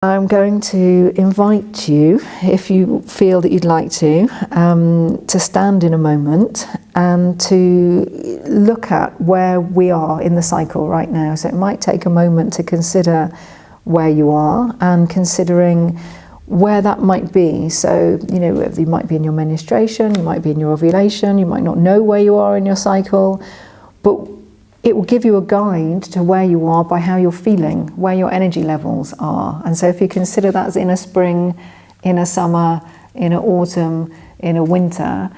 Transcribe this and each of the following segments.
I'm going to invite you, if you feel that you'd like to stand in a moment and to look at where we are in the cycle right now. So it might take a moment to consider where you are and considering where that might be. So, you know, you might be in your menstruation, you might be in your ovulation, you might not know where you are in your cycle, but it will give you a guide to where you are by how you're feeling, where your energy levels are. And so if you consider that as in a spring, in a summer, in an autumn, in a winter,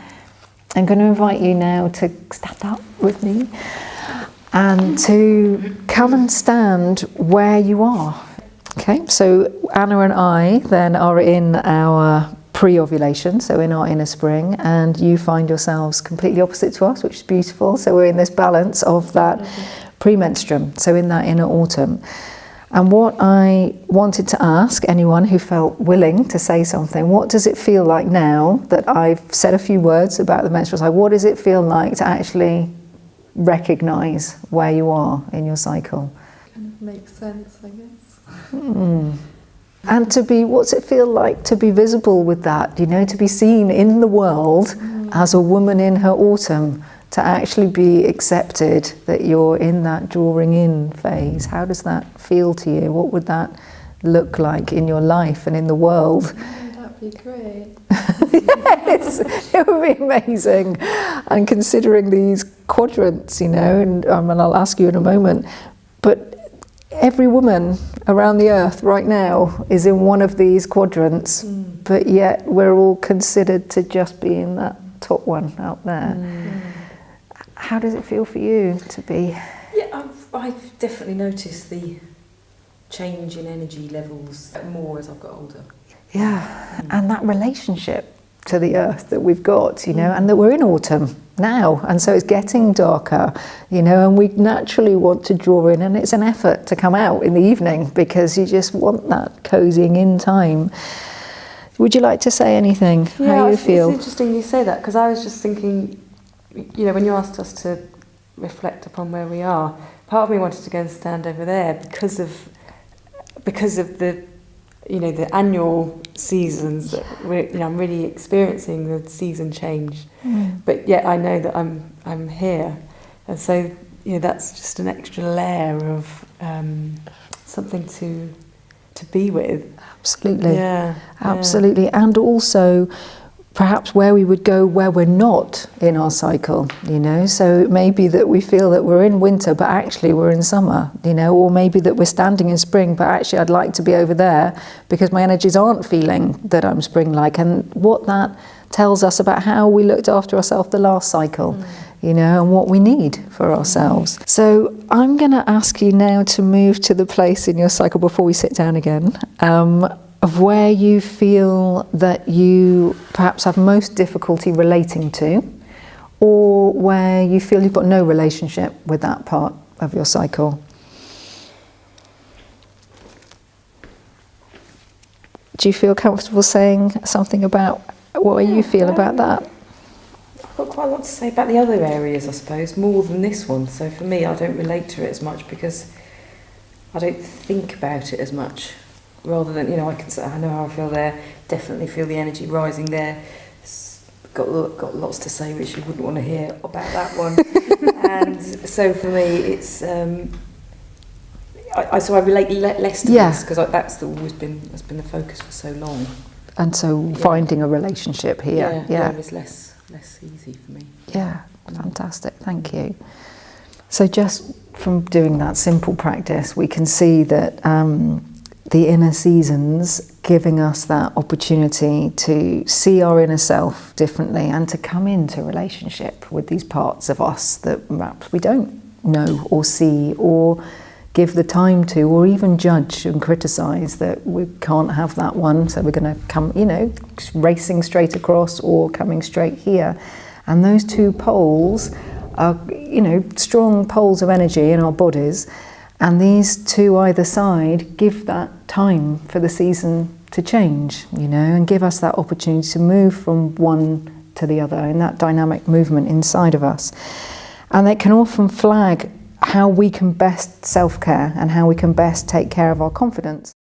I'm going to invite you now to stand up with me and to come and stand where you are. Okay, so Anna and I then are in our pre-ovulation, so in our inner spring, and you find yourselves completely opposite to us, which is beautiful. So we're in this balance of that premenstruum, so in that inner autumn. And what I wanted to ask anyone who felt willing to say something, what does it feel like now that I've said a few words about the menstrual cycle? What does it feel like to actually recognise where you are in your cycle? Kind of makes sense, I guess. And to be, what's it feel like to be visible with that, you know, to be seen in the world as a woman in her autumn, to actually be accepted that you're in that drawing in phase? How does that feel to you? What would that look like in your life and in the world? That'd be great. Yes, it would be amazing. And considering these quadrants, you know, and I'll ask you in a moment, but every woman around the earth right now is in one of these quadrants, but yet we're all considered to just be in that top one out there. How does it feel for you to be? Yeah, I've definitely noticed the change in energy levels more as I've got older. Yeah, and that relationship to the earth that we've got, you know, and that we're in autumn now, and so it's getting darker, you know, and we naturally want to draw in, and it's an effort to come out in the evening because you just want that cozying in time. Would you like to say anything? Yeah, how you feel? It's interesting you say that, because I was just thinking, you know, when you asked us to reflect upon where we are, part of me wanted to go and stand over there because of the, you know, the annual seasons that I'm really experiencing the season change. But yet I know that I'm here, and so, you know, that's just an extra layer of something to be with. Absolutely. Yeah. Absolutely. Yeah. And also perhaps where we would go where we're not in our cycle, you know, so it may be that we feel that we're in winter but actually we're in summer, you know, or maybe that we're standing in spring but actually I'd like to be over there because my energies aren't feeling that I'm spring-like, and what that tells us about how we looked after ourselves the last cycle, you know, and what we need for ourselves. So I'm going to ask you now to move to the place in your cycle before we sit down again, of where you feel that you perhaps have most difficulty relating to, or where you feel you've got no relationship with that part of your cycle. Do you feel comfortable saying something about what you feel about that? I've got quite a lot to say about the other areas, I suppose, more than this one. So for me, I don't relate to it as much because I don't think about it as much. Rather than, you know, I can say, I know how I feel there, definitely feel the energy rising there. Got lots to say which you wouldn't want to hear about that one. And so for me, it's so I relate less to this because that's always been the focus for so long. And so finding a relationship here, is less easy for me. Yeah, fantastic, thank you. So just from doing that simple practice, we can see that the inner seasons giving us that opportunity to see our inner self differently and to come into relationship with these parts of us that perhaps we don't know or see or give the time to, or even judge and criticise that we can't have that one, so we're going to come, you know, racing straight across or coming straight here. And those two poles are, you know, strong poles of energy in our bodies, and these two either side give that time for the season to change, you know, and give us that opportunity to move from one to the other in that dynamic movement inside of us. And they can often flag how we can best self-care and how we can best take care of our confidence.